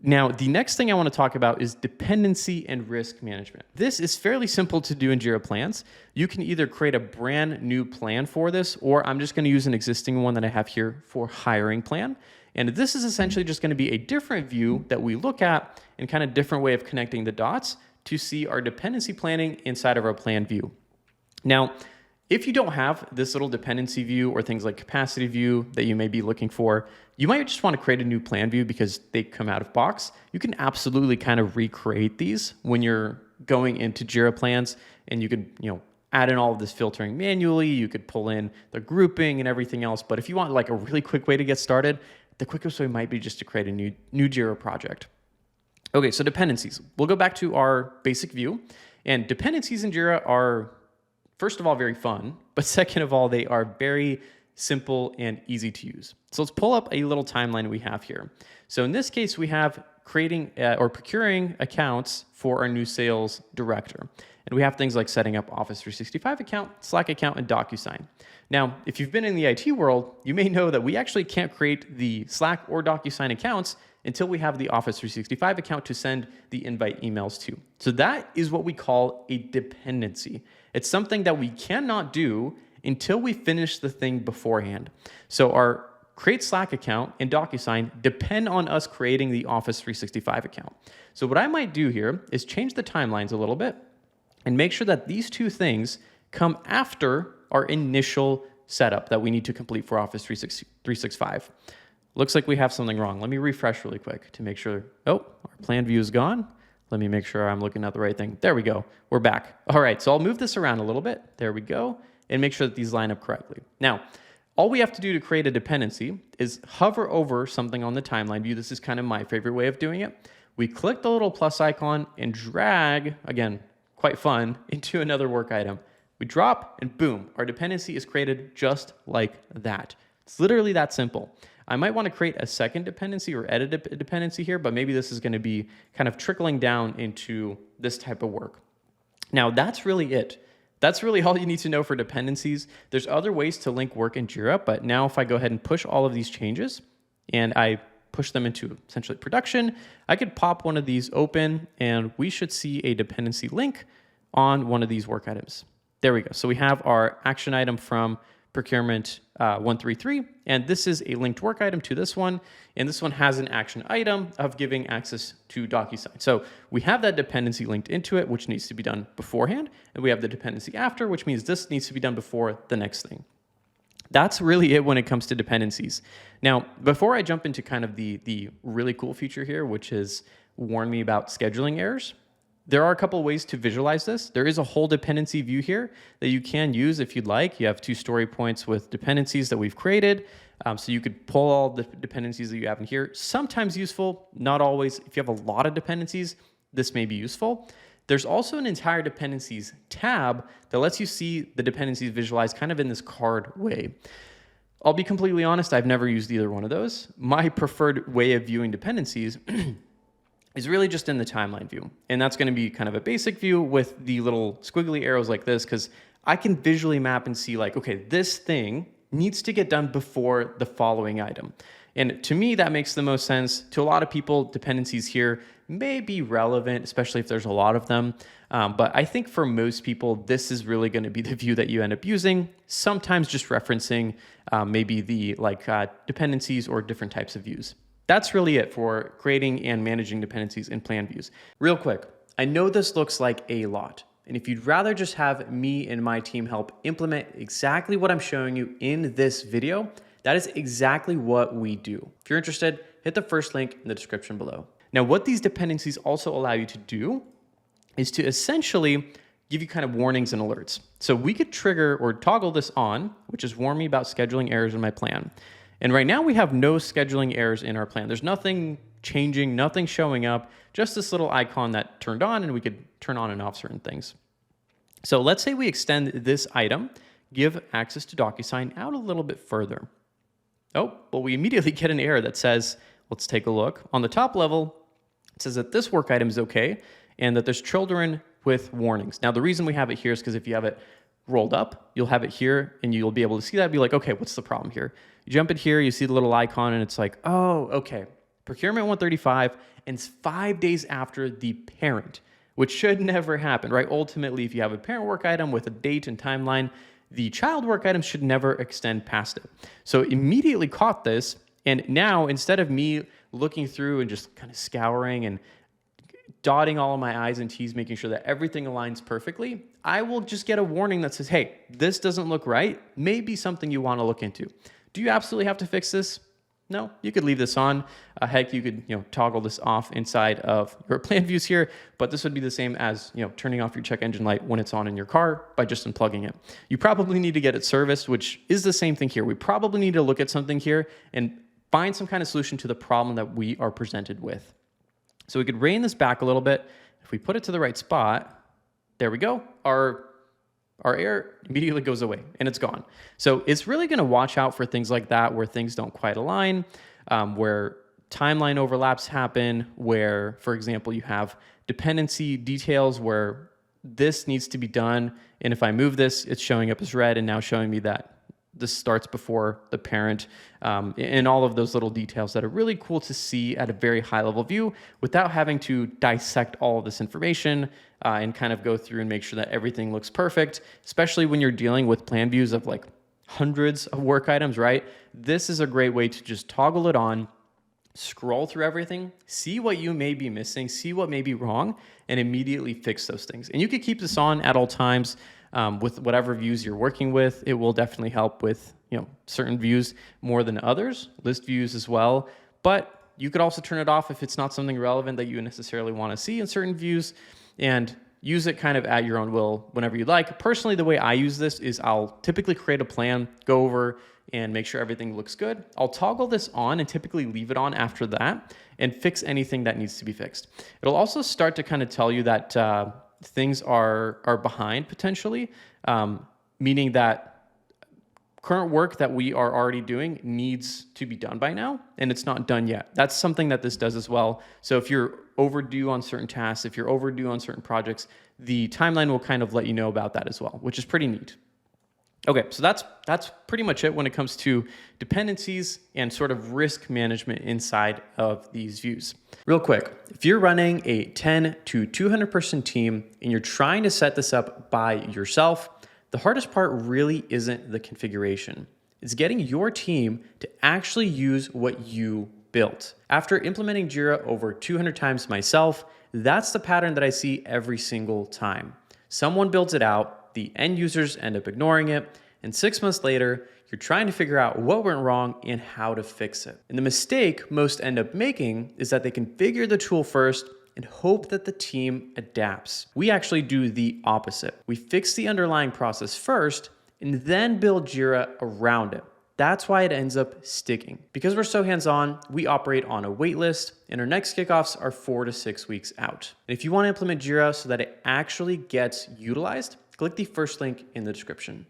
Now, the next thing I want to talk about is dependency and risk management. This is fairly simple to do in Jira Plans. You can either create a brand new plan for this, or I'm just going to use an existing one that I have here for hiring plan. And this is essentially just going to be a different view that we look at and kind of different way of connecting the dots to see our dependency planning inside of our plan view. Now, if you don't have this little dependency view or things like capacity view that you may be looking for, you might just want to create a new plan view because they come out of box. You can absolutely kind of recreate these when you're going into Jira Plans, and you could, add in all of this filtering manually. You could pull in the grouping and everything else. But if you want like a really quick way to get started, the quickest way might be just to create a new Jira project. Okay, so dependencies. We'll go back to our basic view, and dependencies in Jira are, first of all, very fun, but second of all, they are very simple and easy to use. So let's pull up a little timeline we have here. So in this case, we have creating or procuring accounts for our new sales director. And we have things like setting up Office 365 account, Slack account, and DocuSign. Now, if you've been in the IT world, you may know that we actually can't create the Slack or DocuSign accounts until we have the Office 365 account to send the invite emails to. So that is what we call a dependency. It's something that we cannot do until we finish the thing beforehand. So our Create Slack account and DocuSign depend on us creating the Office 365 account. So what I might do here is change the timelines a little bit and make sure that these two things come after our initial setup that we need to complete for Office 365. Looks like we have something wrong. Let me refresh really quick to make sure. Oh, our plan view is gone. Let me make sure I'm looking at the right thing. There we go. We're back. All right, so I'll move this around a little bit. There we go. And make sure that these line up correctly. Now, all we have to do to create a dependency is hover over something on the timeline view. This is kind of my favorite way of doing it. We click the little plus icon and drag, again, quite fun, into another work item. We drop and boom, our dependency is created just like that. It's literally that simple. I might want to create a second dependency or edit a dependency here, but maybe this is going to be kind of trickling down into this type of work. Now, that's really it. That's really all you need to know for dependencies. There's other ways to link work in Jira, but now if I go ahead and push all of these changes and I push them into essentially production, I could pop one of these open and we should see a dependency link on one of these work items. There we go. So we have our action item from procurement 133, and this is a linked work item to this one, and this one has an action item of giving access to DocuSign. So we have that dependency linked into it, which needs to be done beforehand, and we have the dependency after, which means this needs to be done before the next thing. That's really it when it comes to dependencies. Now, before I jump into kind of the really cool feature here, which is warn me about scheduling errors, there are a couple of ways to visualize this. There is a whole dependency view here that you can use if you'd like. You have two story points with dependencies that we've created. So you could pull all the dependencies that you have in here. Sometimes useful, not always. If you have a lot of dependencies, this may be useful. There's also an entire dependencies tab that lets you see the dependencies visualized kind of in this card way. I'll be completely honest, I've never used either one of those. My preferred way of viewing dependencies is really just in the timeline view. And that's going to be kind of a basic view with the little squiggly arrows like this, because I can visually map and see like, okay, this thing needs to get done before the following item. And to me, that makes the most sense. To a lot of people, dependencies here may be relevant, especially if there's a lot of them. But I think for most people, this is really going to be the view that you end up using, sometimes just referencing maybe the dependencies or different types of views. That's really it for creating and managing dependencies in plan views. Real quick, I know this looks like a lot, and if you'd rather just have me and my team help implement exactly what I'm showing you in this video, that is exactly what we do. If you're interested, hit the first link in the description below. Now, what these dependencies also allow you to do is to essentially give you kind of warnings and alerts. So we could trigger or toggle this on, which is warn me about scheduling errors in my plan. And right now we have no scheduling errors in our plan. There's nothing changing, nothing showing up, just this little icon that turned on, and we could turn on and off certain things. So let's say we extend this item, give access to DocuSign out a little bit further. Oh, well, we immediately get an error that says, let's take a look. On the top level, it says that this work item is okay and that there's children with warnings. Now, the reason we have it here is because if you have it rolled up, you'll have it here and you'll be able to see that and be like, okay, what's the problem here? You jump in here, you see the little icon and it's like, oh, okay. procurement 135, and it's 5 days after the parent, which should never happen, right? Ultimately, if you have a parent work item with a date and timeline, the child work item should never extend past it. So immediately caught this. And now instead of me looking through and just kind of scouring and dotting all of my I's and T's, making sure that everything aligns perfectly, I will just get a warning that says, hey, this doesn't look right. Maybe something you want to look into. Do you absolutely have to fix this? No, you could leave this on. Heck, you could toggle this off inside of your plan views here, but this would be the same as turning off your check engine light when it's on in your car by just unplugging it. You probably need to get it serviced, which is the same thing here. We probably need to look at something here and find some kind of solution to the problem that we are presented with. So we could rein this back a little bit. If we put it to the right spot, there we go. Our error immediately goes away and it's gone. So it's really going to watch out for things like that, where things don't quite align, where timeline overlaps happen, where, for example, you have dependency details where this needs to be done. And if I move this, it's showing up as red and now showing me that this starts before the parent, and all of those little details that are really cool to see at a very high level view without having to dissect all of this information and kind of go through and make sure that everything looks perfect, especially when you're dealing with plan views of like hundreds of work items, right? This is a great way to just toggle it on, scroll through everything, see what you may be missing, see what may be wrong, and immediately fix those things. And you could keep this on at all times. With whatever views you're working with. It will definitely help with certain views more than others, list views as well. But you could also turn it off if it's not something relevant that you necessarily want to see in certain views, and use it kind of at your own will whenever you like. Personally, the way I use this is I'll typically create a plan, go over and make sure everything looks good. I'll toggle this on and typically leave it on after that and fix anything that needs to be fixed. It'll also start to kind of tell you that things are behind potentially, meaning that current work that we are already doing needs to be done by now, and it's not done yet. That's something that this does as well. So if you're overdue on certain tasks, if you're overdue on certain projects, the timeline will kind of let you know about that as well, which is pretty neat. Okay, so that's pretty much it when it comes to dependencies and sort of risk management inside of these views. Real quick, if you're running a 10 to 200 person team and you're trying to set this up by yourself, the hardest part really isn't the configuration. It's getting your team to actually use what you built. After implementing Jira over 200 times myself, that's the pattern that I see every single time. Someone builds it out, the end users end up ignoring it, and 6 months later, you're trying to figure out what went wrong and how to fix it. And the mistake most end up making is that they configure the tool first and hope that the team adapts. We actually do the opposite. We fix the underlying process first and then build Jira around it. That's why it ends up sticking. Because we're so hands-on, we operate on a wait list, and our next kickoffs are 4 to 6 weeks out. And if you want to implement Jira so that it actually gets utilized, click the first link in the description.